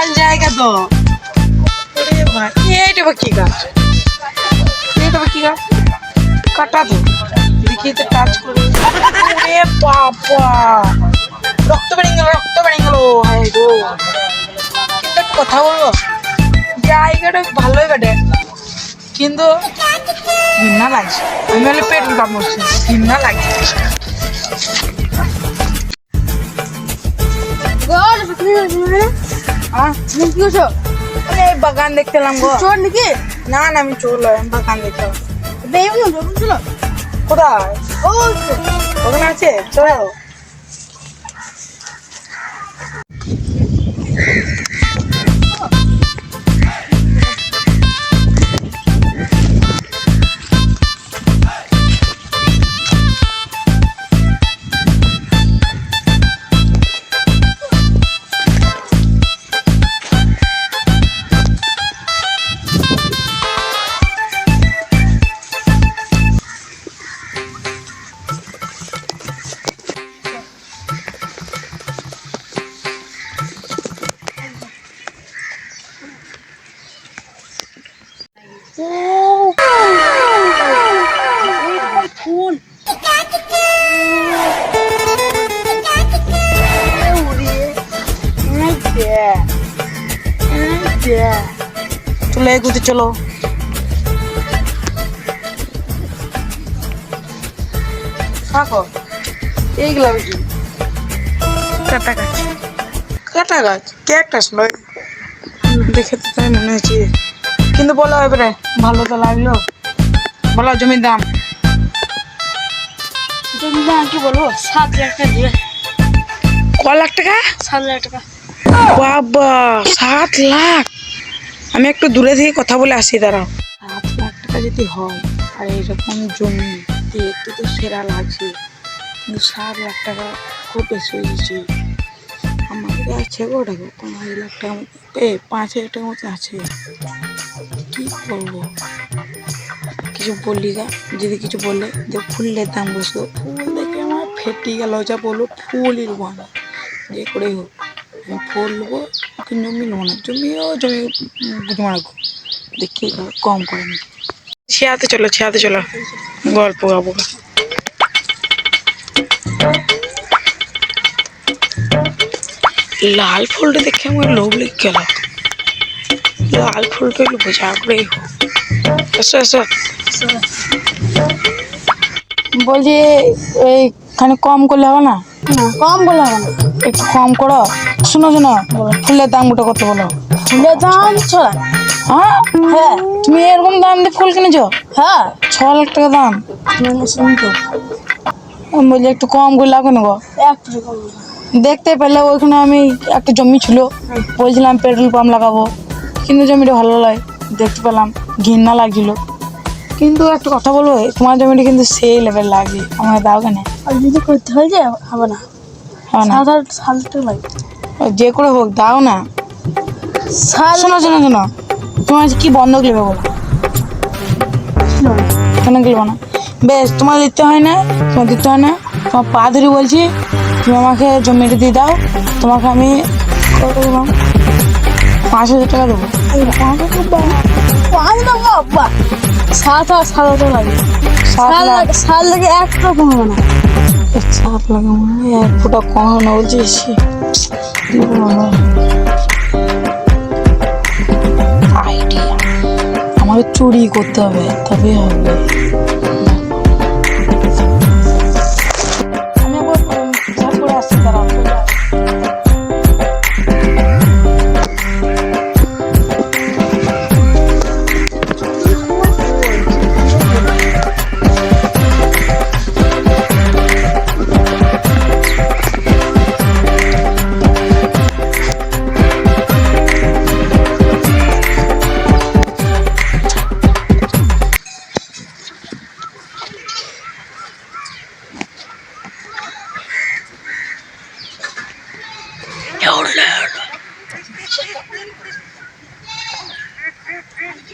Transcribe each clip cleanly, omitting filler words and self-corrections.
বিশাল জায়গা তো। এইটা কি গাছ? এটা কি গাছ? কাটা তো দেখি তো কাজ করে। বাবা রক্ত বেরিয়ে গেল, রক্ত বেরিয়ে গেল। হায় গো, কিন্তু একটা কথা বলবো, জায়গাটা ভালোই কাটে, কিন্তু ঘৃণা লাগছে। আমি হলে পেট্রোল পাম্প বসছি, ঘৃণা লাগছে। বাগান দেখতে এলাম গো। চোর নাকি? না না, আমি চোর নয়, আমি বাগান দেখতে এলাম। কোথায়? ওখানে আছে, চলো। চলো এগুতে চলো। থাকো এইগুলা কি? কাটা গাছ, কাটা গাছ, ক্যাকটাস নয়। দেখে তো তাই মনে হচ্ছে, কিন্তু বলো এবারে ভালো তো লাগলো। বলো জমির দাম। জমির দাম কি বলবো, 7 লাখ টাকা দিবে। ক লাখ টাকা? 7 লাখ টাকা। বাবা 7 লাখ! আমি একটু দূরে থেকে কথা বলে আসি, দাঁড়াও। 7 লাখ টাকা যদি হয় আর এইরকম জমি দেখতে তো সেরা লাগছে, কিন্তু 7 লাখ টাকা খুব বেশি হয়ে গেছে। আমাদের আছে গো টাকা 5 লাখ টাকা, 5,000 টাকার মতো আছে। কি করবো? কিছু বললি গা, যদি কিছু বললে যে ফুলের দাম বসলো, ফুল দেখে আমার ফেটে গেল। যা বলবো ফুলই নেবো আমি, যে করেই হোক আমি ফুল নেবো, কিন্তু জমি নেবো না। জমি বুঝে মারাবো, দেখি কম করে নি। ছেয়াতে চলো, ছেয়াতে চলো, গল্প গাবো। লাল ফুলটা দেখে আমার লোভ লেগে গেল। লাল ফুলটা নেবো, যা করেই হোক। এসো এসো। বলছি এইখানে কম করলে হবে না? কম বলা হবে না, একটু কম করো। শোনো শোনো, ফুলের দাম গোটা কত বলো? ফুলের দাম 6 লাখ। হ্যাঁ হ্যাঁ, তুমি এরকম দাম দিয়ে ফুল কিনেছো? হ্যাঁ 6 লাখ টাকা দাম। শুনতো আমি বলছি একটু কম করে লাগবে না গো। একটু কম। দেখতে পেলে ওইখানে আমি একটা জমি ছিল, বলছিলাম পেট্রোল পাম্প লাগাবো, কিন্তু জমিটা ভালো লাগে দেখতে পেলাম, ঘৃণা লাগছিল। কিন্তু একটা কথা বলবো, তোমার জমিটা কিন্তু সেই লেভেল লাগে, আমাকে দাও কেন? আর যদি করতে হয় যে হবে না, হবে না? 7 লাখ টাকা লাগবে। যে করে হোক দাও না। শোনো শোনো শোনো, তোমার কি বন্ধক নেবে বলো? কেন গেলবো না? বেশ, তোমার দিতে হয় না, তোমার দিতে হয় না, তোমার পা ধরে বলছি, তুমি আমাকে জমিটা দিয়ে দাও, তোমাকে আমি কত দেবো? 5,000 টাকা দেবো। 7 টাকা লাগবে। 7 লাখ? 7 লাখে 1 টাকা কম হবে না। 7 লাখ মানে 1 ফুটা কম হবে না বলছিস? আইডিয়া, আমাকে চুরি করতে হবে, তবে হবে। আমি আবার চার করে আসছি, দাঁড়াও।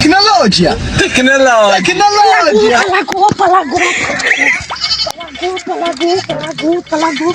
Tecnologia! Tecnologia! Tecnologia! Palago!